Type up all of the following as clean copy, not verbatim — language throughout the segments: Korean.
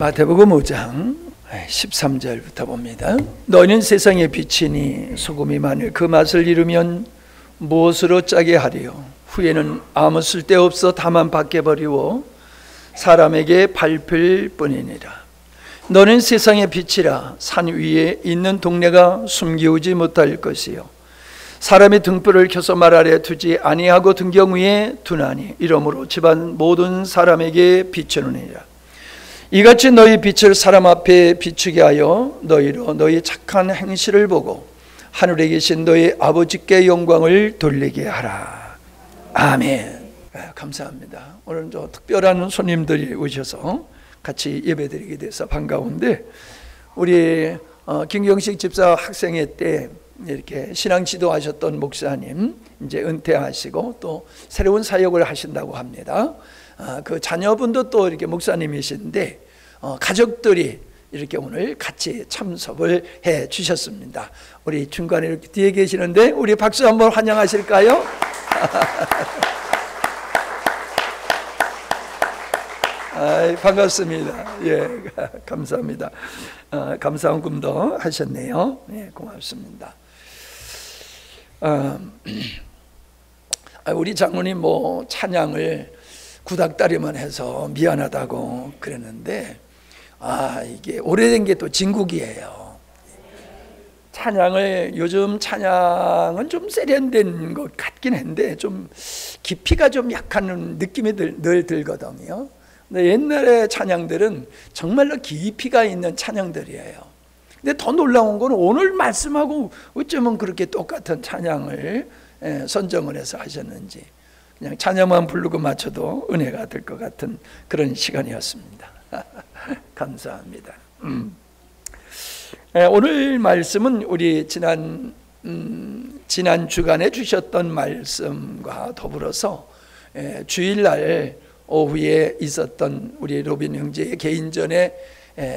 마태복음 5장 13절부터 봅니다. 너희는 세상의 빛이니 소금이 만일 그 맛을 잃으면 무엇으로 짜게 하리요? 후에는 아무 쓸데없어 다만 밖에 버리고 사람에게 밟힐 뿐이니라. 너는 세상의 빛이라. 산 위에 있는 동네가 숨기우지 못할 것이요 사람이 등불을 켜서 말 아래 두지 아니하고 등경 위에 두나니 이러므로 집안 모든 사람에게 비추느니라. 이같이 너희 빛을 사람 앞에 비추게 하여 너희로 너희 착한 행실을 보고 하늘에 계신 너희 아버지께 영광을 돌리게 하라. 아멘. 감사합니다. 오늘 저 특별한 손님들이 오셔서 같이 예배드리게 돼서 반가운데, 우리 김경식 집사 학생회 때 이렇게 신앙 지도하셨던 목사님 이제 은퇴하시고 또 새로운 사역을 하신다고 합니다. 그 자녀분도 또 이렇게 목사님이신데 가족들이 이렇게 오늘 같이 참석을 해 주셨습니다. 우리 중간에 이렇게 뒤에 계시는데 우리 박수 한번 환영하실까요? 반갑습니다. 예, 감사합니다. 감사한 꿈도 하셨네요. 예, 고맙습니다. 우리 장로님 뭐 찬양을 구닥다리만 해서 미안하다고 그랬는데, 이게 오래된 게 또 진국이에요. 찬양을, 요즘 찬양은 좀 세련된 것 같긴 한데 좀 깊이가 좀 약한 느낌이 늘 들거든요. 근데 옛날의 찬양들은 정말로 깊이가 있는 찬양들이에요. 근데 더 놀라운 건 오늘 말씀하고 어쩌면 그렇게 똑같은 찬양을 선정을 해서 하셨는지, 그냥 찬양만 부르고 맞춰도 은혜가 될 것 같은 그런 시간이었습니다. 감사합니다. 오늘 말씀은 우리 지난 주간에 주셨던 말씀과 더불어서 주일날 오후에 있었던 우리 로빈 형제의 개인전에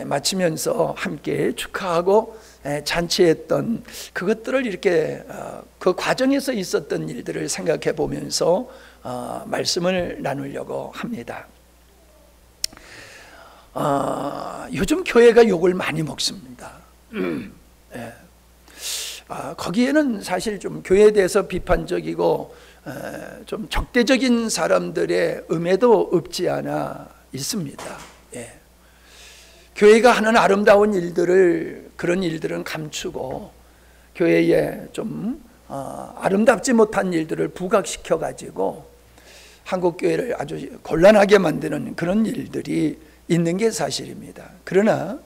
마치면서 함께 축하하고 잔치했던 그것들을 이렇게 그 과정에서 있었던 일들을 생각해 보면서 말씀을 나누려고 합니다. 요즘 교회가 욕을 많이 먹습니다. 거기에는 사실 좀 교회에 대해서 비판적이고 좀 적대적인 사람들의 음해도 없지 않아 있습니다. 교회가 하는 아름다운 일들을, 그런 일들은 감추고 교회에 좀 아름답지 못한 일들을 부각시켜 가지고 한국 교회를 아주 곤란하게 만드는 그런 일들이 있는 게 사실입니다. 그러나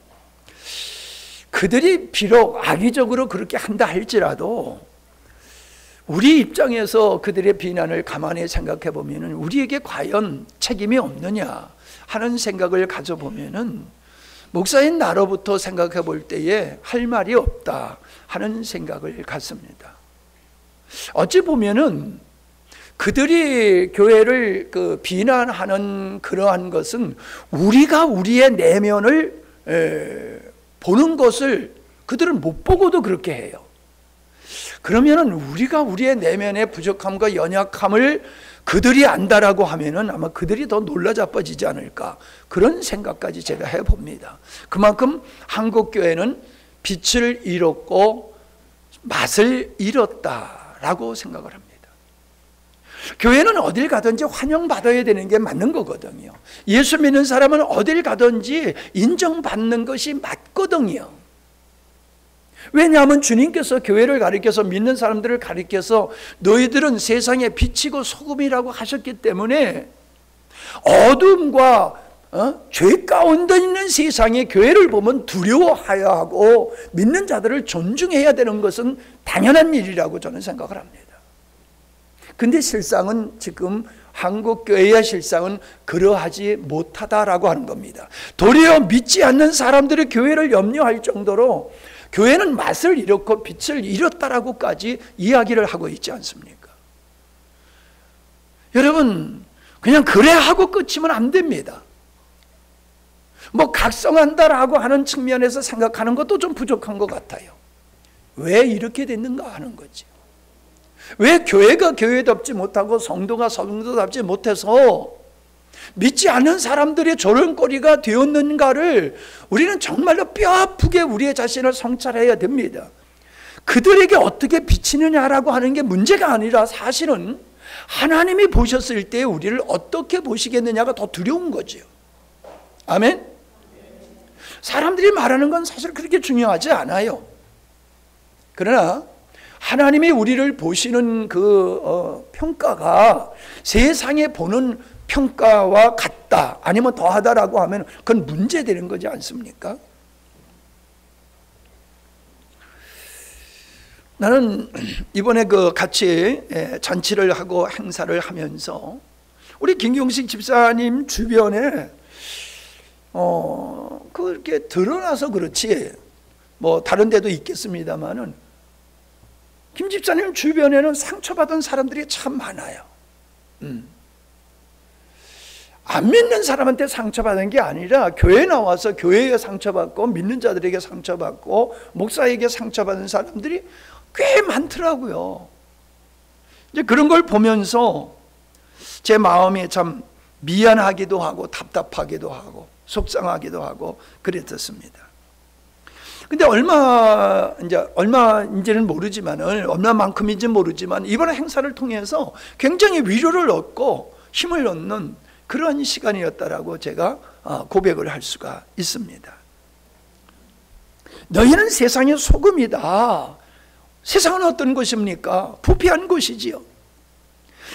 그들이 비록 악의적으로 그렇게 한다 할지라도 우리 입장에서 그들의 비난을 가만히 생각해 보면은 우리에게 과연 책임이 없느냐 하는 생각을 가져보면은 목사인 나로부터 생각해 볼 때에 할 말이 없다 하는 생각을 갖습니다. 어찌 보면은 그들이 교회를 비난하는 그러한 것은 우리가 우리의 내면을 보는 것을 그들은 못 보고도 그렇게 해요. 그러면은 우리가 우리의 내면의 부족함과 연약함을 그들이 안다라고 하면은 아마 그들이 더 놀라 자빠지지 않을까, 그런 생각까지 제가 해봅니다. 그만큼 한국 교회는 빛을 잃었고 맛을 잃었다라고 생각을 합니다. 교회는 어딜 가든지 환영받아야 되는 게 맞는 거거든요. 예수 믿는 사람은 어딜 가든지 인정받는 것이 맞거든요. 왜냐하면 주님께서 교회를 가리켜서, 믿는 사람들을 가리켜서 너희들은 세상의 빛이고 소금이라고 하셨기 때문에 어둠과 죄 가운데 있는 세상의 교회를 보면 두려워해야 하고 믿는 자들을 존중해야 되는 것은 당연한 일이라고 저는 생각을 합니다. 근데 실상은 지금 한국 교회의 실상은 그러하지 못하다라고 하는 겁니다. 도리어 믿지 않는 사람들의 교회를 염려할 정도로 교회는 맛을 잃었고 빛을 잃었다라고까지 이야기를 하고 있지 않습니까? 여러분, 그냥 그래 하고 끝이면 안 됩니다. 뭐 각성한다라고 하는 측면에서 생각하는 것도 좀 부족한 것 같아요. 왜 이렇게 됐는가 하는 거지. 왜 교회가 교회답지 못하고 성도가 성도답지 못해서 믿지 않는 사람들이 조롱거리가 되었는가를 우리는 정말로 뼈아프게 우리의 자신을 성찰해야 됩니다. 그들에게 어떻게 비치느냐라고 하는 게 문제가 아니라 사실은 하나님이 보셨을 때 우리를 어떻게 보시겠느냐가 더 두려운 거죠. 아멘? 사람들이 말하는 건 사실 그렇게 중요하지 않아요. 그러나 하나님이 우리를 보시는 그 평가가 세상에 보는 평가와 같다 아니면 더하다라고 하면 그건 문제되는 거지 않습니까? 나는 이번에 그 같이 잔치를 하고 행사를 하면서 우리 김경식 집사님 주변에 그렇게 드러나서 그렇지 뭐 다른 데도 있겠습니다만은 김 집사님 주변에는 상처받은 사람들이 참 많아요. 안 믿는 사람한테 상처받은 게 아니라 교회에 나와서 교회에 상처받고 믿는 자들에게 상처받고 목사에게 상처받은 사람들이 꽤 많더라고요. 이제 그런 걸 보면서 제 마음이 참 미안하기도 하고 답답하기도 하고 속상하기도 하고 그랬었습니다. 근데 얼마인지는 모르지만 얼마만큼인지는 모르지만 이번 행사를 통해서 굉장히 위로를 얻고 힘을 얻는 그런 시간이었다라고 제가 고백을 할 수가 있습니다. 너희는 세상의 소금이다. 세상은 어떤 것입니까? 부패한 것이지요.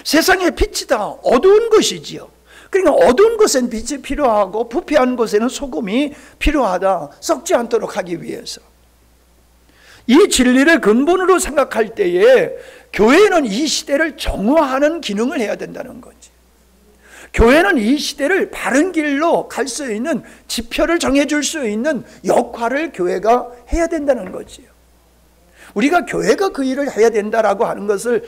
세상의 빛이다. 어두운 것이지요. 그러니까 어두운 것엔 빛이 필요하고 부패한 것에는 소금이 필요하다. 썩지 않도록 하기 위해서. 이 진리를 근본으로 생각할 때에 교회는 이 시대를 정화하는 기능을 해야 된다는 거지. 교회는 이 시대를 바른 길로 갈 수 있는 지표를 정해줄 수 있는 역할을 교회가 해야 된다는 거지요. 우리가 교회가 그 일을 해야 된다라고 하는 것을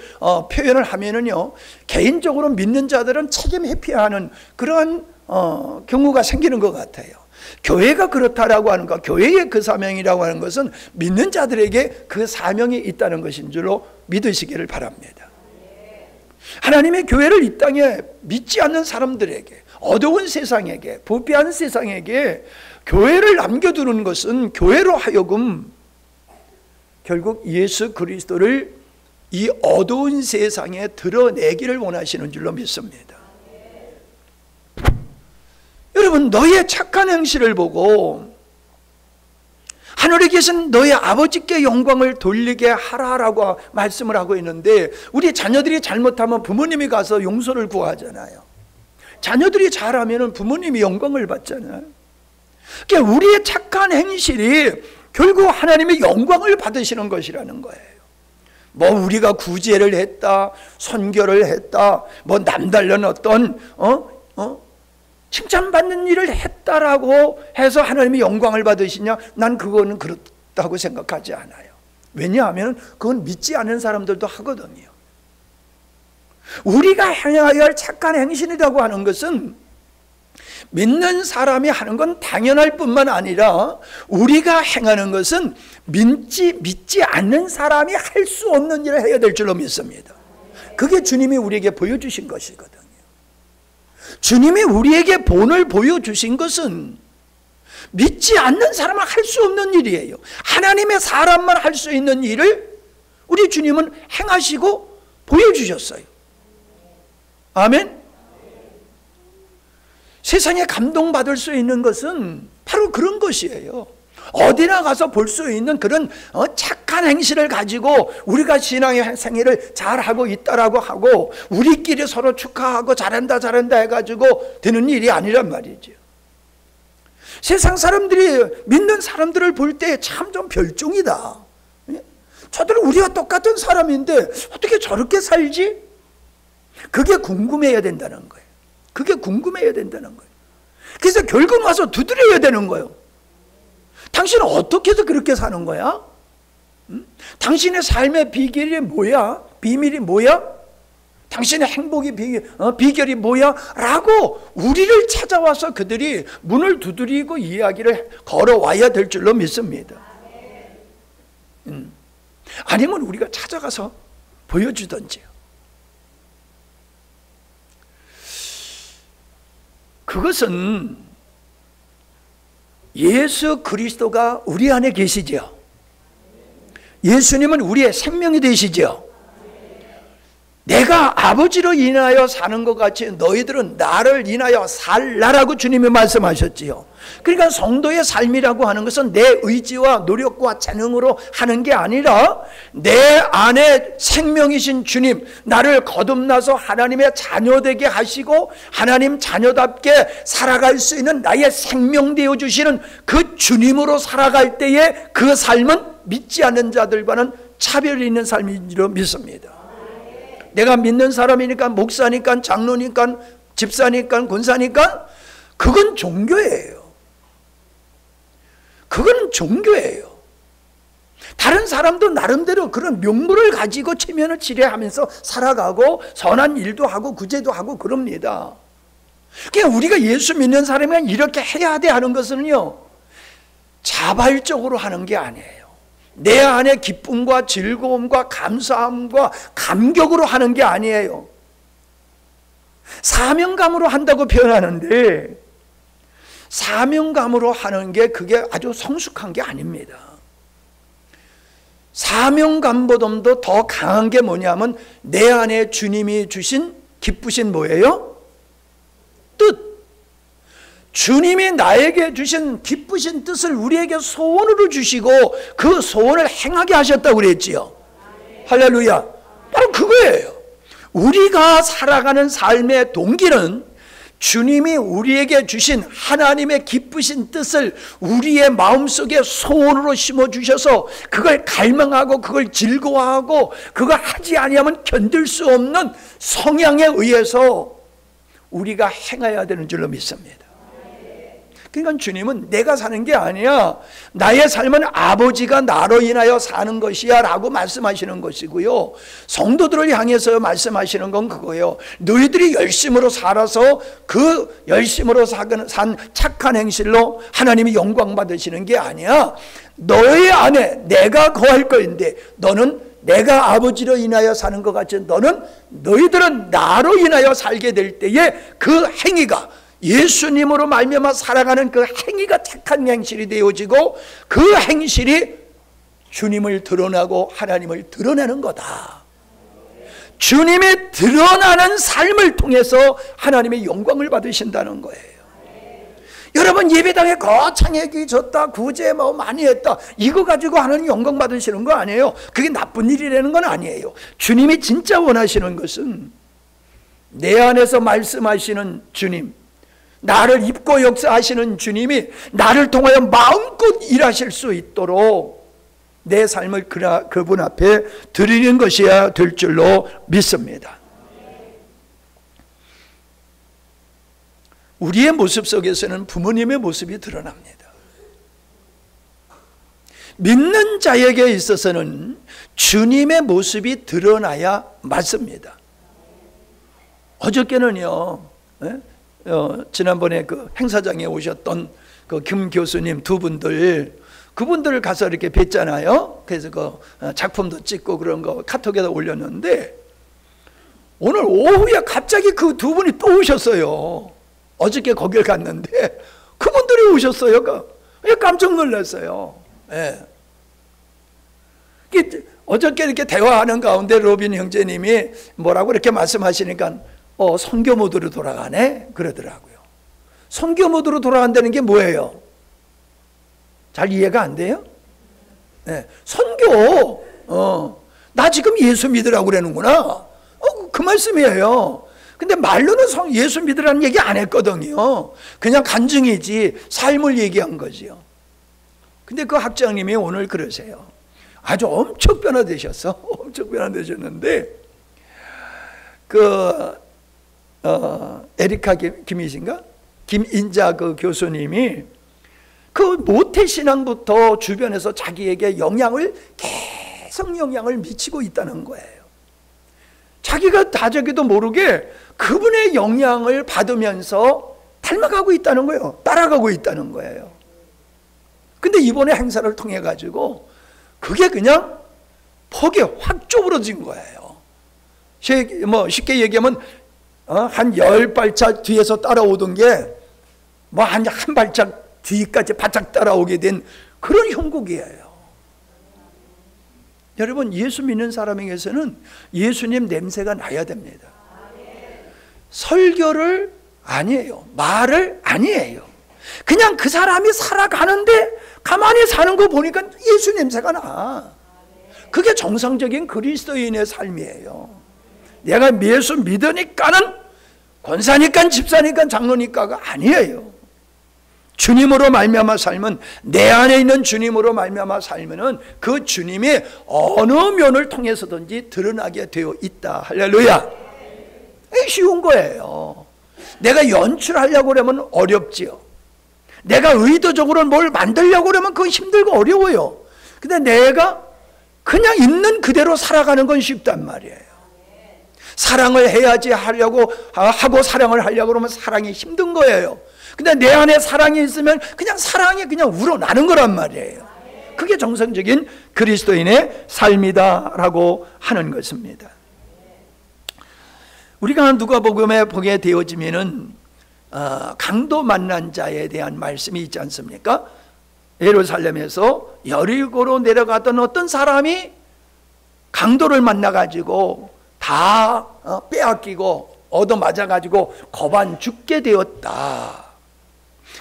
표현을 하면은요, 개인적으로 믿는 자들은 책임 회피하는 그런 경우가 생기는 것 같아요. 교회가 그렇다라고 하는 것, 교회의 그 사명이라고 하는 것은 믿는 자들에게 그 사명이 있다는 것인 줄로 믿으시기를 바랍니다. 하나님의 교회를 이 땅에 믿지 않는 사람들에게, 어두운 세상에게, 부패한 세상에게 교회를 남겨두는 것은 교회로 하여금 결국 예수 그리스도를 이 어두운 세상에 드러내기를 원하시는 줄로 믿습니다. 여러분, 너의 착한 행실을 보고 하늘에 계신 너의 아버지께 영광을 돌리게 하라라고 말씀을 하고 있는데, 우리 자녀들이 잘못하면 부모님이 가서 용서를 구하잖아요. 자녀들이 잘하면 부모님이 영광을 받잖아요. 그러니까 우리의 착한 행실이 결국 하나님의 영광을 받으시는 것이라는 거예요. 뭐 우리가 구제를 했다, 선교를 했다, 뭐 남다른 어떤 칭찬받는 일을 했다라고 해서 하나님이 영광을 받으시냐? 난 그거는 그렇다고 생각하지 않아요. 왜냐하면 그건 믿지 않는 사람들도 하거든요. 우리가 행해야 할 착한 행실이라고 하는 것은 믿는 사람이 하는 건 당연할 뿐만 아니라 우리가 행하는 것은 믿지 않는 사람이 할 수 없는 일을 해야 될 줄로 믿습니다. 그게 주님이 우리에게 보여주신 것이거든요. 주님이 우리에게 본을 보여주신 것은 믿지 않는 사람은 할 수 없는 일이에요. 하나님의 사람만 할 수 있는 일을 우리 주님은 행하시고 보여주셨어요. 아멘. 세상에 감동받을 수 있는 것은 바로 그런 것이에요. 어디나 가서 볼 수 있는 그런 착한 행실을 가지고 우리가 신앙의 생애를 잘하고 있다라고 하고 우리끼리 서로 축하하고 잘한다 해가지고 되는 일이 아니란 말이죠. 세상 사람들이 믿는 사람들을 볼 때 참 좀 별종이다. 저들은 우리와 똑같은 사람인데 어떻게 저렇게 살지? 그게 궁금해야 된다는 거예요. 그게 궁금해야 된다는 거예요. 그래서 결국 와서 두드려야 되는 거예요. 당신은 어떻게 해서 그렇게 사는 거야? 당신의 삶의 비결이 뭐야? 비밀이 뭐야? 당신의 행복의 비결이 뭐야? 라고 우리를 찾아와서 그들이 문을 두드리고 이야기를 걸어와야 될 줄로 믿습니다. 아니면 우리가 찾아가서 보여주던지요. 그것은 예수 그리스도가 우리 안에 계시죠. 예수님은 우리의 생명이 되시죠. 내가 아버지로 인하여 사는 것 같이 너희들은 나를 인하여 살라라고 주님이 말씀하셨지요. 그러니까 성도의 삶이라고 하는 것은 내 의지와 노력과 재능으로 하는 게 아니라 내 안에 생명이신 주님, 나를 거듭나서 하나님의 자녀되게 하시고 하나님 자녀답게 살아갈 수 있는 나의 생명 되어주시는 그 주님으로 살아갈 때에 그 삶은 믿지 않는 자들과는 차별이 있는 삶이라고 믿습니다. 내가 믿는 사람이니까, 목사니까, 장로니까, 집사니까, 권사니까 그건 종교예요. 그건 종교예요. 다른 사람도 나름대로 그런 명분을 가지고 체면을 지뢰하면서 살아가고 선한 일도 하고 구제도 하고 그럽니다. 그러니까 우리가 예수 믿는 사람이 이렇게 해야 돼 하는 것은요, 자발적으로 하는 게 아니에요. 내 안에 기쁨과 즐거움과 감사함과 감격으로 하는 게 아니에요. 사명감으로 한다고 표현하는데 사명감으로 하는 게 그게 아주 성숙한 게 아닙니다. 사명감보다도 더 강한 게 뭐냐면 내 안에 주님이 주신 기쁘신 뭐예요? 뜻. 주님이 나에게 주신 기쁘신 뜻을 우리에게 소원으로 주시고 그 소원을 행하게 하셨다고 그랬지요. 할렐루야. 바로 그거예요. 우리가 살아가는 삶의 동기는 주님이 우리에게 주신 하나님의 기쁘신 뜻을 우리의 마음속에 소원으로 심어주셔서 그걸 갈망하고 그걸 즐거워하고 그걸 하지 아니하면 견딜 수 없는 성향에 의해서 우리가 행해야 되는 줄로 믿습니다. 그러니까 주님은 내가 사는 게 아니야, 나의 삶은 아버지가 나로 인하여 사는 것이야 라고 말씀하시는 것이고요, 성도들을 향해서 말씀하시는 건 그거예요. 너희들이 열심으로 살아서 그 열심으로 산 착한 행실로 하나님이 영광 받으시는 게 아니야. 너희 안에 내가 거할 거인데 너는 내가 아버지로 인하여 사는 것 같이 너희들은 나로 인하여 살게 될 때에 그 행위가 예수님으로 말미암아 살아가는 그 행위가 착한 행실이 되어지고 그 행실이 주님을 드러나고 하나님을 드러내는 거다. 주님이 드러나는 삶을 통해서 하나님의 영광을 받으신다는 거예요. 여러분 예배당에 거창하게 졌다, 구제 뭐 많이 했다, 이거 가지고 하나님 영광 받으시는 거 아니에요. 그게 나쁜 일이라는 건 아니에요. 주님이 진짜 원하시는 것은 내 안에서 말씀하시는 주님, 나를 입고 역사하시는 주님이 나를 통하여 마음껏 일하실 수 있도록 내 삶을 그분 앞에 드리는 것이야 될 줄로 믿습니다. 우리의 모습 속에서는 부모님의 모습이 드러납니다. 믿는 자에게 있어서는 주님의 모습이 드러나야 맞습니다. 어저께는요, 지난번에 그 행사장에 오셨던 그 김 교수님 두 분들, 그분들을 가서 이렇게 뵀잖아요. 그래서 그 작품도 찍고 그런 거 카톡에다 올렸는데 오늘 오후에 갑자기 그 두 분이 또 오셨어요. 어저께 거길 갔는데 그분들이 오셨어요. 깜짝 놀랐어요. 예. 어저께 이렇게 대화하는 가운데 로빈 형제님이 뭐라고 이렇게 말씀하시니까 선교 모드로 돌아가네 그러더라고요. 선교 모드로 돌아간다는 게 뭐예요? 잘 이해가 안 돼요? 네. 선교, 나 지금 예수 믿으라고 그러는구나, 그 말씀이에요. 근데 말로는 예수 믿으라는 얘기 안 했거든요. 그냥 간증이지 삶을 얘기한 거지요. 근데 그 학장님이 오늘 그러세요. 아주 엄청 변화되셨어. 엄청 변화되셨는데 에리카 김이신가? 김인자 그 교수님이 그 모태신앙부터 주변에서 자기에게 계속 영향을 미치고 있다는 거예요. 자기가 다자기도 모르게 그분의 영향을 받으면서 닮아가고 있다는 거예요. 따라가고 있다는 거예요. 근데 이번에 행사를 통해 가지고 그게 그냥 폭이 확 좁아진 거예요. 쉽게 얘기하면 한 10발차 뒤에서 따라오던 게 뭐 한 발짝 뒤까지 바짝 따라오게 된 그런 형국이에요. 여러분, 예수 믿는 사람에게서는 예수님 냄새가 나야 됩니다. 설교를 아니에요, 말을 아니에요. 그냥 그 사람이 살아가는데 가만히 사는 거 보니까 예수 냄새가 나. 그게 정상적인 그리스도인의 삶이에요. 내가 예수 믿으니까는 권사니까 집사니까 장로니까가 아니에요. 주님으로 말미암아 살면, 내 안에 있는 주님으로 말미암아 살면은 그 주님이 어느 면을 통해서든지 드러나게 되어 있다. 할렐루야. 쉬운 거예요. 내가 연출하려고 그러면 어렵지요. 내가 의도적으로 뭘 만들려고 그러면 그건 힘들고 어려워요. 근데 내가 그냥 있는 그대로 살아가는 건 쉽단 말이에요. 사랑을 해야지 하고 사랑을 하려고 그러면 사랑이 힘든 거예요. 근데 내 안에 사랑이 있으면 그냥 사랑이 그냥 우러나는 거란 말이에요. 그게 정상적인 그리스도인의 삶이다라고 하는 것입니다. 우리가 누가복음에 보게 되어지면은 강도 만난 자에 대한 말씀이 있지 않습니까? 예루살렘에서 여리고로 내려가던 어떤 사람이 강도를 만나가지고 다 빼앗기고 얻어맞아가지고 거반 죽게 되었다.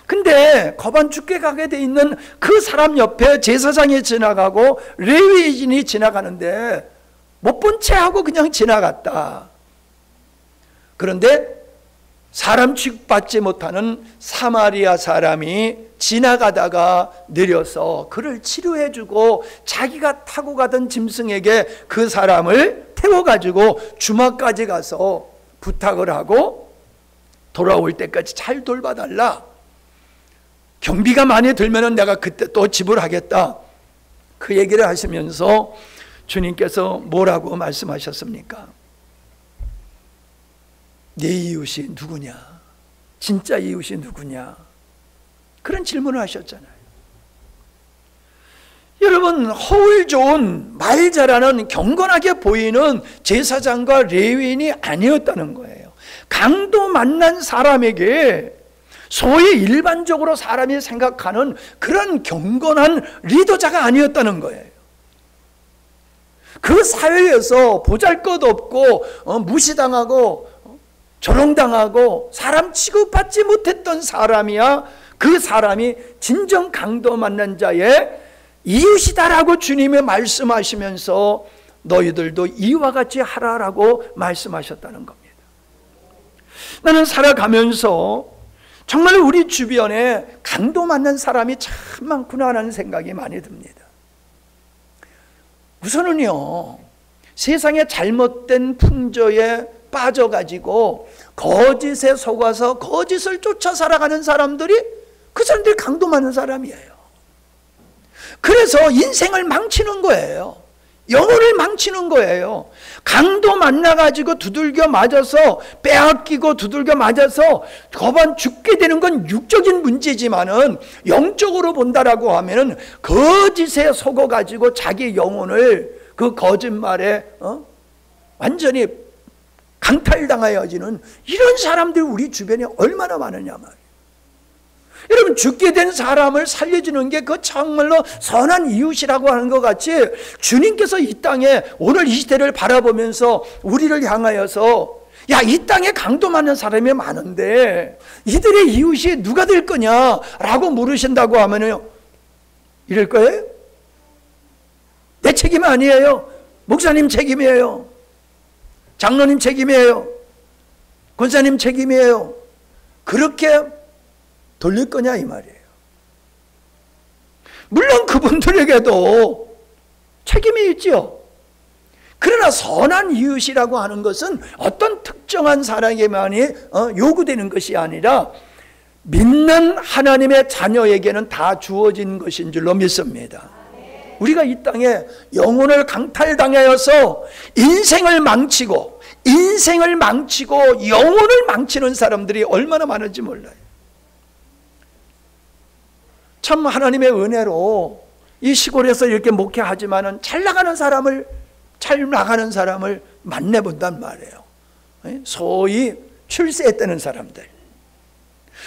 근데 거반 죽게 가게 돼 있는 그 사람 옆에 제사장이 지나가고 레위인이 지나가는데 못 본 채 하고 그냥 지나갔다. 그런데 사람 취급받지 못하는 사마리아 사람이 지나가다가 내려서 그를 치료해주고 자기가 타고 가던 짐승에게 그 사람을 태워가지고 주막까지 가서 부탁을 하고 돌아올 때까지 잘 돌봐달라. 경비가 많이 들면은 내가 그때 또 지불하겠다. 그 얘기를 하시면서 주님께서 뭐라고 말씀하셨습니까? 네 이웃이 누구냐? 진짜 이웃이 누구냐? 그런 질문을 하셨잖아요. 여러분, 허울 좋은 말 잘하는 경건하게 보이는 제사장과 레위인이 아니었다는 거예요. 강도 만난 사람에게 소위 일반적으로 사람이 생각하는 그런 경건한 리더자가 아니었다는 거예요. 그 사회에서 보잘것없고 무시당하고 조롱당하고 사람 취급받지 못했던 사람이야 그 사람이 진정 강도 만난 자의 이웃이다라고 주님이 말씀하시면서 너희들도 이와 같이 하라라고 말씀하셨다는 겁니다. 나는 살아가면서 정말 우리 주변에 강도 만난 사람이 참 많구나라는 생각이 많이 듭니다. 우선은요, 세상의 잘못된 풍조에 빠져가지고 거짓에 속아서 거짓을 쫓아 살아가는 사람들이 그 사람들이 강도 많은 사람이에요. 그래서 인생을 망치는 거예요. 영혼을 망치는 거예요. 강도 만나가지고 두들겨 맞아서 빼앗기고 두들겨 맞아서 거반 죽게 되는 건 육적인 문제지만은 영적으로 본다라고 하면은 거짓에 속아가지고 자기 영혼을 그 거짓말에 완전히 강탈당하여지는 이런 사람들이 우리 주변에 얼마나 많으냐 말이에요. 여러분, 죽게 된 사람을 살려주는 게 그 정말로 선한 이웃이라고 하는 것 같이 주님께서 이 땅에 오늘 이 시대를 바라보면서 우리를 향하여서 야, 이 땅에 강도 많은 사람이 많은데 이들의 이웃이 누가 될 거냐라고 물으신다고 하면요, 이럴 거예요? 내 책임 아니에요. 목사님 책임이에요. 장로님 책임이에요. 권사님 책임이에요. 그렇게 돌릴 거냐 이 말이에요. 물론 그분들에게도 책임이 있죠. 그러나 선한 이웃이라고 하는 것은 어떤 특정한 사람에게만이 요구되는 것이 아니라 믿는 하나님의 자녀에게는 다 주어진 것인 줄로 믿습니다. 우리가 이 땅에 영혼을 강탈당하여서 인생을 망치고 영혼을 망치는 사람들이 얼마나 많은지 몰라요. 참 하나님의 은혜로 이 시골에서 이렇게 목회하지만은 잘 나가는 사람을 만나본단 말이에요. 소위 출세했다는 사람들.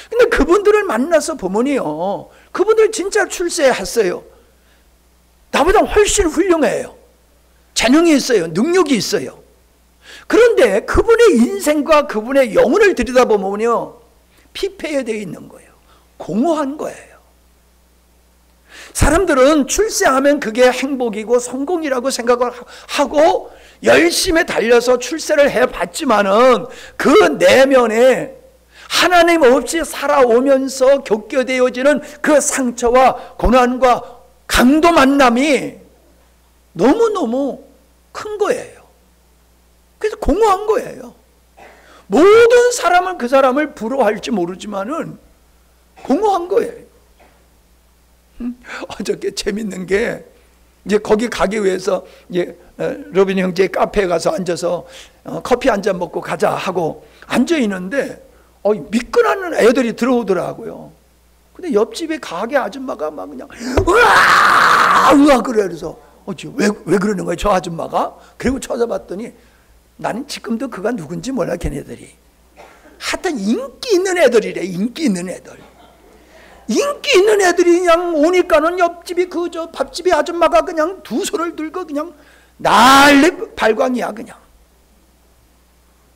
근데 그분들을 만나서 보면요, 그분들 진짜 출세했어요. 나보다 훨씬 훌륭해요. 재능이 있어요. 능력이 있어요. 그런데 그분의 인생과 그분의 영혼을 들여다보면요, 피폐해되어 있는 거예요. 공허한 거예요. 사람들은 출세하면 그게 행복이고 성공이라고 생각을 하고 열심히 달려서 출세를 해봤지만은 그 내면에 하나님 없이 살아오면서 겪게되어지는 그 상처와 고난과 강도 만남이 너무너무 큰 거예요. 그래서 공허한 거예요. 모든 사람은 그 사람을 부러워할지 모르지만은 공허한 거예요. 어저께 재밌는 게, 이제 거기 가기 위해서 이제 로빈 형제 카페에 가서 앉아서 커피 한 잔 먹고 가자 하고 앉아 있는데 미끈하는 애들이 들어오더라고요. 근데 옆집에 가게 아줌마가 막 그냥 으아 그래. 그래서 왜 그러는 거야 저 아줌마가? 그리고 찾아봤더니 나는 지금도 그가 누군지 몰라. 걔네들이 하여튼 인기 있는 애들이래. 인기 있는 애들. 인기 있는 애들이 그냥 오니까는 옆집이 저 밥집이 아줌마가 그냥 두 손을 들고 그냥 난리 발광이야 그냥.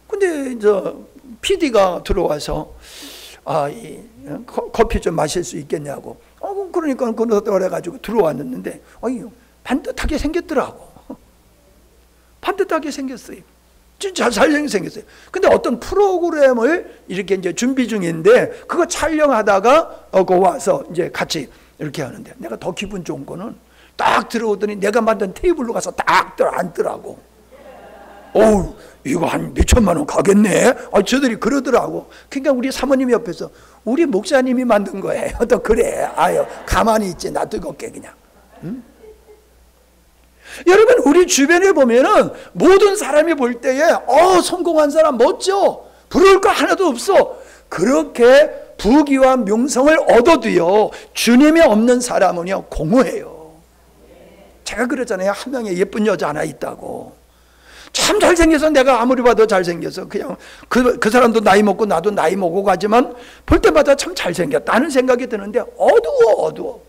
근데 저 PD가 들어와서 커피 좀 마실 수 있겠냐고. 그러니까 그래가지고 들어왔는데 반듯하게 생겼더라고. 반듯하게 생겼어요. 진짜 잘생겼어요. 근데 어떤 프로그램을 이렇게 이제 준비 중인데 그거 촬영하다가 거 와서 이제 같이 이렇게 하는데, 내가 더 기분 좋은 거는 딱 들어오더니 내가 만든 테이블로 가서 딱 앉더라고. 이거 한 몇천만 원 가겠네. 저들이 그러더라고. 그러니까 우리 사모님 옆에서 우리 목사님이 만든 거예요. 또 그래. 가만히 있지. 나 뜨겁게 그냥. 응? 여러분, 우리 주변에 보면은 모든 사람이 볼 때에 성공한 사람 멋져. 부러울 거 하나도 없어. 그렇게 부귀와 명성을 얻어도요, 주님이 없는 사람은요 공허해요. 제가 그러잖아요. 한 명의 예쁜 여자 하나 있다고. 참 잘생겨서 내가 아무리 봐도 잘생겨서 그냥 그 사람도 나이 먹고 나도 나이 먹고 가지만 볼 때마다 참 잘생겼다는 생각이 드는데 어두워.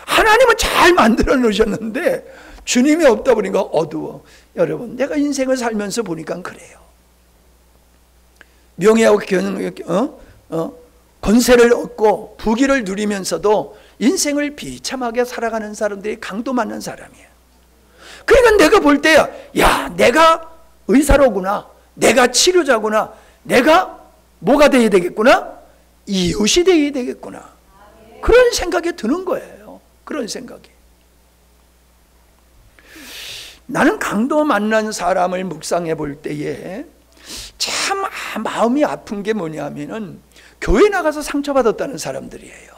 하나님은 잘 만들어 놓으셨는데 주님이 없다 보니까 어두워. 여러분, 내가 인생을 살면서 보니까 그래요. 명예하고 권세를 얻고 부귀를 누리면서도 인생을 비참하게 살아가는 사람들이 강도 많은 사람이에요. 그러니까 내가 볼 때야, 내가 의사로구나, 내가 치료자구나, 내가 뭐가 되어야 되겠구나, 이웃이 되어야 되겠구나, 그런 생각이 드는 거예요. 그런 생각이. 나는 강도 만난 사람을 묵상해 볼 때에 참 마음이 아픈 게 뭐냐면은 교회 나가서 상처받았다는 사람들이에요.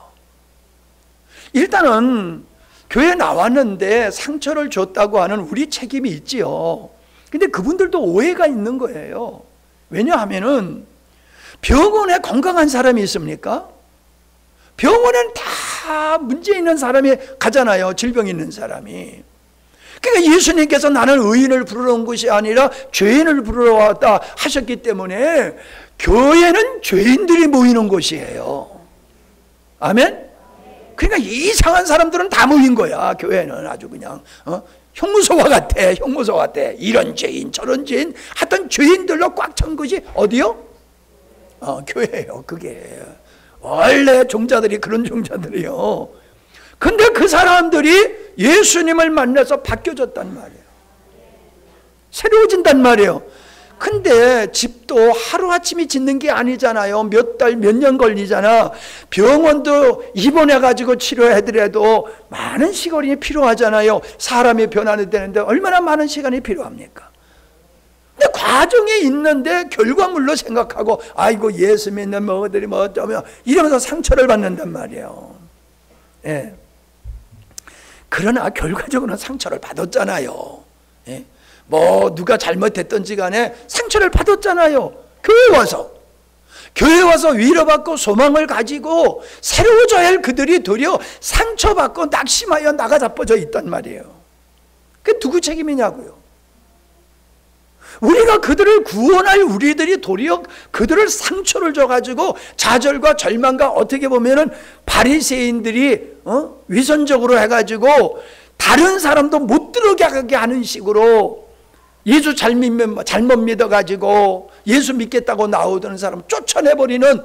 일단은 교회 나왔는데 상처를 줬다고 하는 우리 책임이 있지요. 근데 그분들도 오해가 있는 거예요. 왜냐하면은 병원에 건강한 사람이 있습니까? 병원엔 다 문제 있는 사람이 가잖아요. 질병 있는 사람이. 그러니까 예수님께서 나는 의인을 부르러 온 것이 아니라 죄인을 부르러 왔다 하셨기 때문에 교회는 죄인들이 모이는 곳이에요. 아멘? 그러니까 이상한 사람들은 다 모인 거야. 교회는 아주 그냥 형무소와 같아. 형무소 같아. 이런 죄인 저런 죄인 하여튼 죄인들로 꽉 찬 것이 어디요? 교회예요. 그게 원래 종자들이 그런 종자들이요. 근데 그 사람들이 예수님을 만나서 바뀌어졌단 말이에요. 새로워진단 말이에요. 근데 집도 하루아침에 짓는 게 아니잖아요. 몇 달, 몇 년 걸리잖아. 병원도 입원해가지고 치료해드려도 많은 시간이 필요하잖아요. 사람이 변화는 되는데 얼마나 많은 시간이 필요합니까? 근데 과정에 있는데 결과물로 생각하고 예수 믿는 뭐들이 뭐 어쩌면 이러면서 상처를 받는단 말이에요. 예. 그러나 결과적으로는 상처를 받았잖아요. 예. 뭐 누가 잘못했던지 간에 상처를 받았잖아요. 교회 와서 위로받고 소망을 가지고 새로워져야 할 그들이 도리어 상처받고 낙심하여 나가 자빠져 있단 말이에요. 그게 누구 책임이냐고요. 우리가 그들을 구원할 우리들이 도리어 그들을 상처를 줘가지고 좌절과 절망과 어떻게 보면은 바리새인들이 위선적으로 해가지고 다른 사람도 못 들어가게 하는 식으로 예수 잘못 믿어가지고 예수 믿겠다고 나오던 사람 쫓아내버리는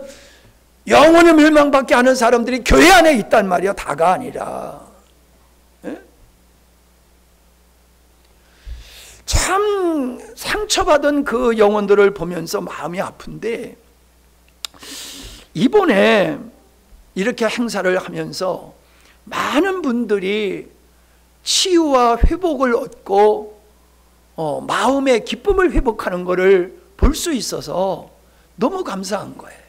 영원히 멸망받게 하는 사람들이 교회 안에 있단 말이야. 다가 아니라. 예? 참 상처받은 그 영혼들을 보면서 마음이 아픈데, 이번에 이렇게 행사를 하면서 많은 분들이 치유와 회복을 얻고 마음의 기쁨을 회복하는 것을 볼 수 있어서 너무 감사한 거예요.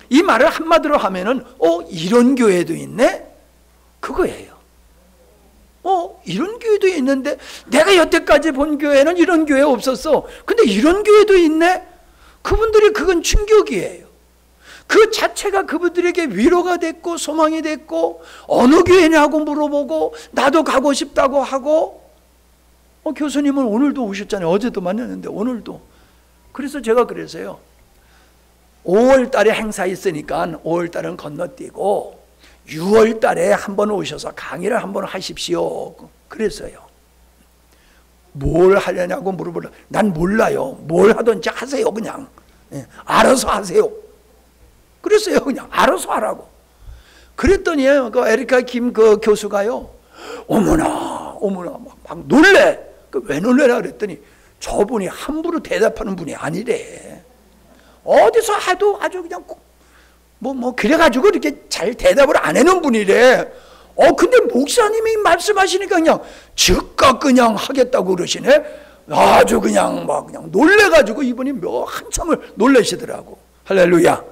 이 말을 한마디로 하면은 이런 교회도 있네? 그거예요. 이런 교회도 있는데 내가 여태까지 본 교회는 이런 교회 없었어. 근데 이런 교회도 있네? 그분들이 그건 충격이에요. 그 자체가 그분들에게 위로가 됐고 소망이 됐고, 어느 교회냐고 물어보고 나도 가고 싶다고 하고, 교수님은 오늘도 오셨잖아요. 어제도 만났는데 오늘도. 그래서 제가 그래서요, 5월 달에 행사 있으니까 5월 달은 건너뛰고 6월 달에 한번 오셔서 강의를 한번 하십시오. 그랬어요. 뭘 하려냐고 물어보려. 난 몰라요. 뭘 하든지 하세요. 그냥. 알아서 하세요. 그랬어요. 그냥 알아서 하라고. 그랬더니 그 에리카 김 그 교수가요, 어머나 막 놀래. 왜 놀래라 그랬더니 저분이 함부로 대답하는 분이 아니래. 어디서 하도 아주 그냥 그래가지고 이렇게 잘 대답을 안 해놓은 분이래. 근데 목사님이 말씀하시니까 그냥 즉각 그냥 하겠다고 그러시네. 아주 그냥 놀래가지고 이분이 한참을 놀라시더라고. 할렐루야.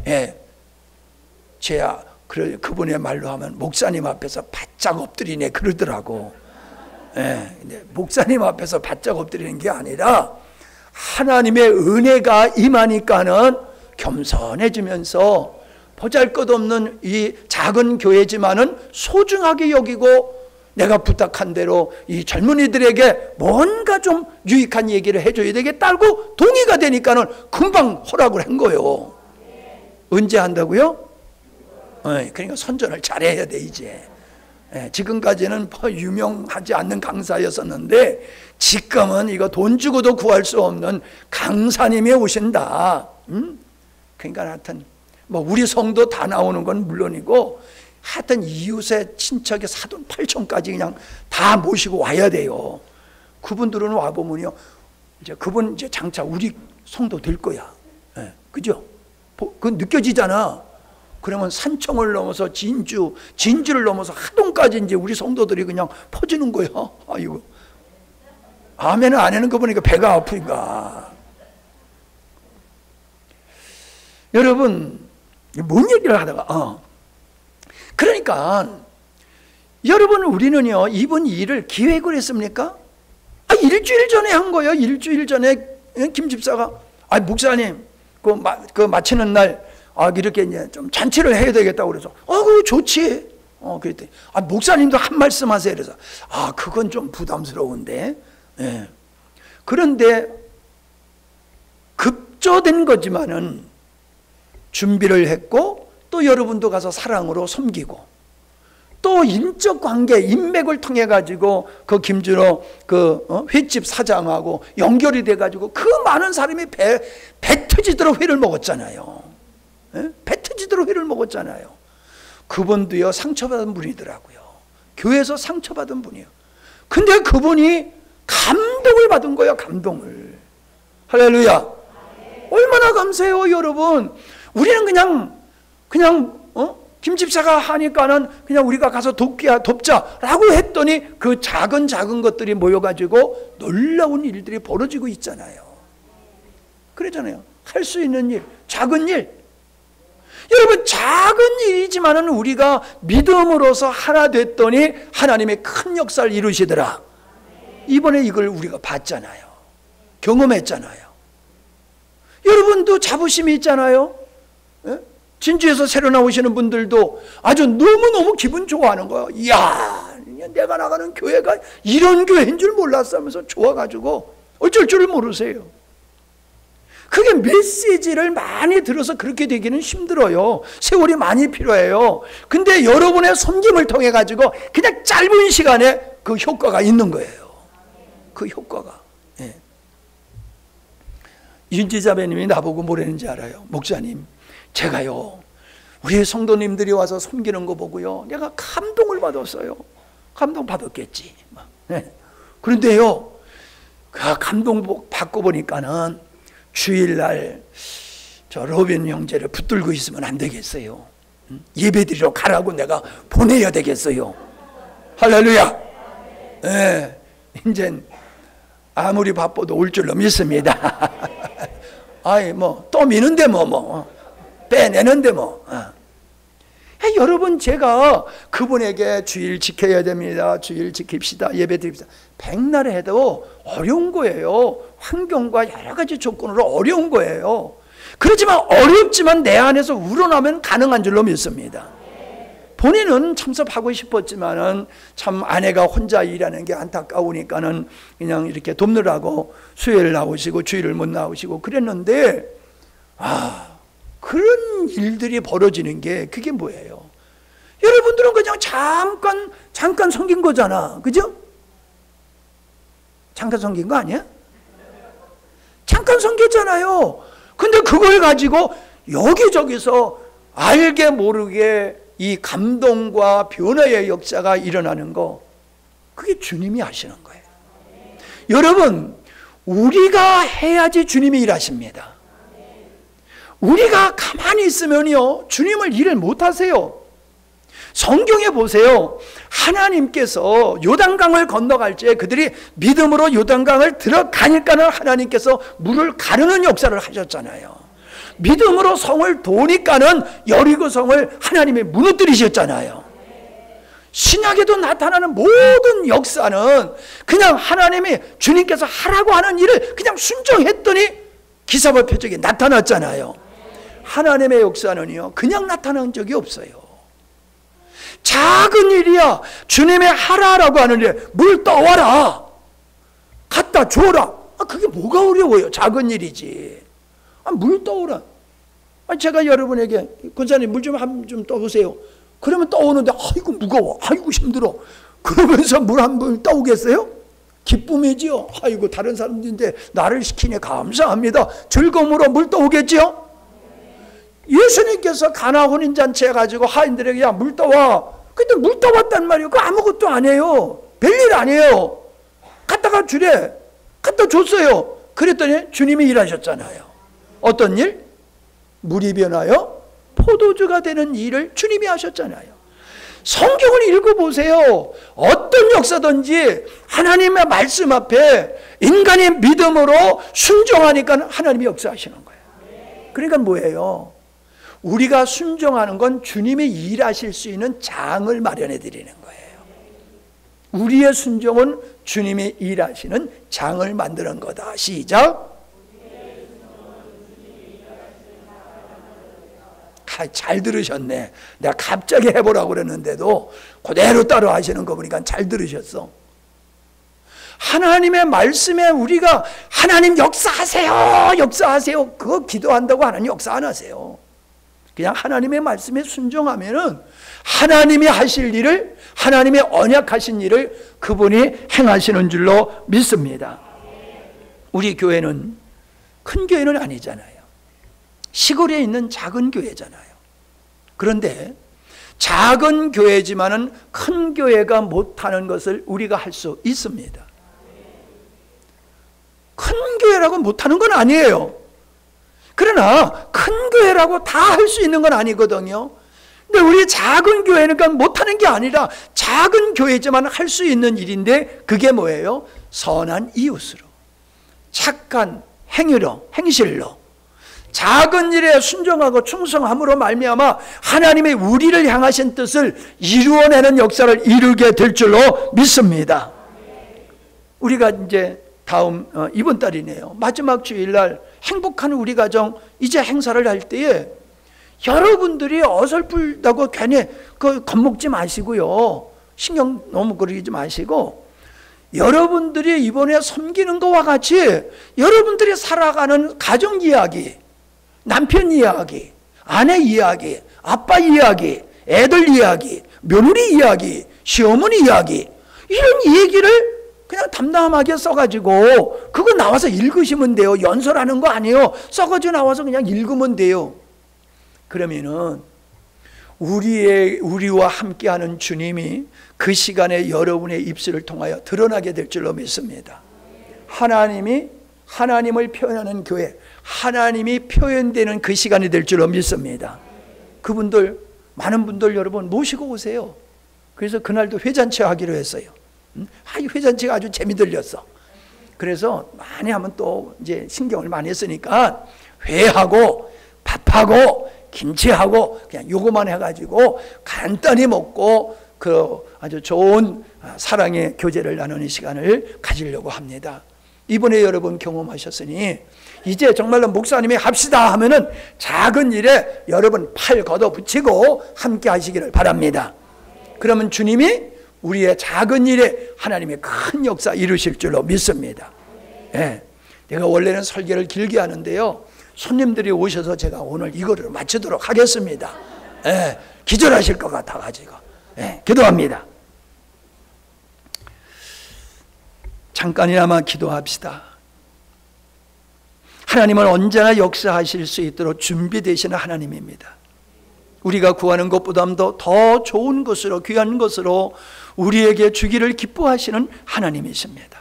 예. 그분의 말로 하면 목사님 앞에서 바짝 엎드리네 그러더라고. 예. 근데 목사님 앞에서 바짝 엎드리는 게 아니라 하나님의 은혜가 임하니까는 겸손해지면서 보잘것없는 이 작은 교회지만은 소중하게 여기고, 내가 부탁한 대로 이 젊은이들에게 뭔가 좀 유익한 얘기를 해줘야 되겠다고 동의가 되니까는 금방 허락을 한 거예요. 언제 한다고요? 그러니까 선전을 잘해야 돼 이제. 지금까지는 유명하지 않는 강사였었는데 지금은 이거 돈 주고도 구할 수 없는 강사님이 오신다. 그러니까 하여튼 우리 성도 다 나오는 건 물론이고, 하여튼 이웃의 친척의 사돈 팔촌까지 그냥 다 모시고 와야 돼요. 그분들은 와보면요, 이제 그분 이제 장차 우리 성도 될 거야. 그죠? 그건 느껴지잖아. 그러면 산청을 넘어서 진주를 넘어서 하동까지 이제 우리 성도들이 그냥 퍼지는 거야. 아이고. 아멘은 안 하는 거 보니까 배가 아프니까. 여러분, 뭔 얘기를 하다가, 그러니까, 여러분, 우리는요, 이번 일을 기획을 했습니까? 일주일 전에 한 거예요. 일주일 전에 김 집사가, 목사님, 그 마치는 날, 이렇게 이제 좀 잔치를 해야 되겠다고 그래서, 그거 좋지. 그랬더니, 목사님도 한 말씀 하세요. 그래서, 그건 좀 부담스러운데. 예. 그런데, 급조된 거지만은, 준비를 했고, 또 여러분도 가서 사랑으로 섬기고, 또 인적 관계, 인맥을 통해 가지고 그 김준호 횟집 사장하고 연결이 돼 가지고 그 많은 사람이 배 터지도록 회를 먹었잖아요. 배 터지도록 회를 먹었잖아요. 그분도요, 상처받은 분이더라고요. 교회에서 상처받은 분이에요. 근데 그분이 감동을 받은 거예요. 감동을. 할렐루야. 얼마나 감사해요, 여러분. 우리는 그냥 김 집사가 하니까는 그냥 우리가 가서 돕자라고 했더니 그 작은 것들이 모여가지고 놀라운 일들이 벌어지고 있잖아요. 그러잖아요. 할 수 있는 일, 작은 일. 여러분, 작은 일이지만은 우리가 믿음으로서 하나 됐더니 하나님의 큰 역사를 이루시더라. 이번에 이걸 우리가 봤잖아요. 경험했잖아요. 여러분도 자부심이 있잖아요. 진주에서 새로 나오시는 분들도 아주 너무너무 기분 좋아하는 거예요. 이야, 내가 나가는 교회가 이런 교회인 줄 몰랐어 하면서 좋아가지고 어쩔 줄을 모르세요. 그게 메시지를 많이 들어서 그렇게 되기는 힘들어요. 세월이 많이 필요해요. 근데 여러분의 섬김을 통해 가지고 그냥 짧은 시간에 그 효과가 있는 거예요. 그 효과가. 예. 윤지자매님이 나보고 뭐라는지 알아요? 목사님, 제가요 우리 성도님들이 와서 섬기는 거 보고요 내가 감동을 받았어요. 감동 받았겠지. 예. 그런데요 그 감동 받고 보니까는 주일날 저 로빈 형제를 붙들고 있으면 안 되겠어요. 예배드리러 가라고 내가 보내야 되겠어요. 할렐루야. 예. 이젠 아무리 바빠도 올 줄로 믿습니다. 아이 뭐 또 미는데 뭐 빼내는데 뭐. 여러분 제가 그분에게 주일 지켜야 됩니다. 주일 지킵시다. 예배 드립시다. 백날 해도 어려운 거예요. 환경과 여러 가지 조건으로 어려운 거예요. 그렇지만 어렵지만 내 안에서 우러나면 가능한 줄로 믿습니다. 본인은 참석하고 싶었지만은 참 아내가 혼자 일하는 게 안타까우니까는 그냥 이렇게 돕느라고 수요일 나오시고 주일을 못 나오시고 그랬는데 그런 일들이 벌어지는 게 그게 뭐예요? 여러분들은 그냥 잠깐 섬긴 거잖아. 그죠? 잠깐 섬긴 거 아니야? 잠깐 섬겼잖아요. 근데 그걸 가지고 여기저기서 알게 모르게 이 감동과 변화의 역사가 일어나는 거, 그게 주님이 하시는 거예요. 여러분, 우리가 해야지 주님이 일하십니다. 우리가 가만히 있으면요 주님을 일을 못 하세요. 성경에 보세요. 하나님께서 요단강을 건너갈 때 그들이 믿음으로 요단강을 들어가니까는 하나님께서 물을 가르는 역사를 하셨잖아요. 믿음으로 성을 도니까는 여리고 성을 하나님이 무너뜨리셨잖아요. 신약에도 나타나는 모든 역사는 그냥 하나님이 주님께서 하라고 하는 일을 그냥 순종했더니 기사와 표적이 나타났잖아요. 하나님의 역사는요 그냥 나타난 적이 없어요. 작은 일이야. 주님의 하라라고 하는 일, 물 떠와라, 갖다 줘라. 그게 뭐가 어려워요? 작은 일이지. 물 떠오라. 제가 여러분에게 권사님 물 좀 떠보세요. 그러면 떠오는데 아이고 무거워, 아이고 힘들어. 그러면서 물 한 번 떠오겠어요? 기쁨이지요. 아이고 다른 사람들인데 나를 시키니 감사합니다. 즐거움으로 물 떠오겠지요. 예수님께서 가나 혼인잔치 해가지고 하인들에게 야 물 떠와. 근데 물 떠왔단 말이에요. 그거 아무것도 아니에요. 별일 아니에요. 갖다가 주래. 갖다 줬어요. 그랬더니 주님이 일하셨잖아요. 어떤 일? 물이 변하여 포도주가 되는 일을 주님이 하셨잖아요. 성경을 읽어보세요. 어떤 역사든지 하나님의 말씀 앞에 인간의 믿음으로 순종하니까 하나님이 역사하시는 거예요. 그러니까 뭐예요? 우리가 순종하는 건 주님이 일하실 수 있는 장을 마련해 드리는 거예요. 우리의 순종은 주님이 일하시는 장을 만드는 거다. 시작. 잘 들으셨네. 내가 갑자기 해보라고 그랬는데도 그대로 따라 하시는 거 보니까 잘 들으셨어. 하나님의 말씀에 우리가 하나님 역사하세요, 역사하세요, 그거 기도한다고 하나님 역사 안 하세요. 그냥 하나님의 말씀에 순종하면은 하나님이 하실 일을, 하나님의 언약하신 일을 그분이 행하시는 줄로 믿습니다. 우리 교회는 큰 교회는 아니잖아요. 시골에 있는 작은 교회잖아요. 그런데 작은 교회지만은 큰 교회가 못하는 것을 우리가 할 수 있습니다. 큰 교회라고 못하는 건 아니에요. 그러나 큰 교회라고 다 할 수 있는 건 아니거든요. 근데 우리 작은 교회니까 못하는 게 아니라 작은 교회지만 할 수 있는 일인데 그게 뭐예요? 선한 이웃으로, 착한 행위로, 행실로, 작은 일에 순종하고 충성함으로 말미암아 하나님의 우리를 향하신 뜻을 이루어내는 역사를 이루게 될 줄로 믿습니다. 우리가 이제 다음 이번 달이네요. 마지막 주일날 행복한 우리 가정 이제 행사를 할 때에 여러분들이 어설프다고 괜히 겁먹지 마시고요. 신경 너무 그러지 마시고 여러분들이 이번에 섬기는 것과 같이 여러분들이 살아가는 가정 이야기, 남편 이야기, 아내 이야기, 아빠 이야기, 애들 이야기, 며느리 이야기, 시어머니 이야기, 이런 얘기를 그냥 담담하게 써가지고 그거 나와서 읽으시면 돼요. 연설하는 거 아니에요. 써가지고 나와서 그냥 읽으면 돼요. 그러면은 우리와 함께하는 주님이 그 시간에 여러분의 입술을 통하여 드러나게 될 줄로 믿습니다. 하나님을 표현하는 교회, 하나님이 표현되는 그 시간이 될 줄로 믿습니다. 그분들, 많은 분들 여러분 모시고 오세요. 그래서 그날도 회잔치 하기로 했어요. 이 회잔치가 아주 재미들렸어. 그래서 많이 하면 또 이제 신경을 많이 쓰니까 회하고 밥하고 김치하고 그냥 요거만 해가지고 간단히 먹고 그 아주 좋은 사랑의 교제를 나누는 시간을 가지려고 합니다. 이번에 여러분 경험하셨으니 이제 정말로 목사님이 합시다 하면은 작은 일에 여러분 팔 걷어붙이고 함께 하시기를 바랍니다. 그러면 주님이 우리의 작은 일에 하나님의 큰 역사 이루실 줄로 믿습니다. 예, 내가 원래는 설교를 길게 하는데요, 손님들이 오셔서 제가 오늘 이거를 마치도록 하겠습니다. 예, 기절하실 것 같아가지고 기도합니다. 잠깐이나마 기도합시다. 하나님은 언제나 역사하실 수 있도록 준비되시는 하나님입니다. 우리가 구하는 것보다도 더 좋은 것으로, 귀한 것으로 우리에게 주기를 기뻐하시는 하나님이십니다.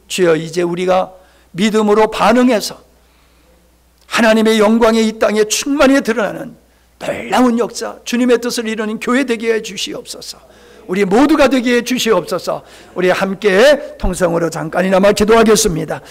주여, 이제 우리가 믿음으로 반응해서 하나님의 영광이 이 땅에 충만히 드러나는 놀라운 역사, 주님의 뜻을 이루는 교회 되게 해 주시옵소서. 우리 모두가 되게 해 주시옵소서. 우리 함께 통성으로 잠깐이나마 기도하겠습니다.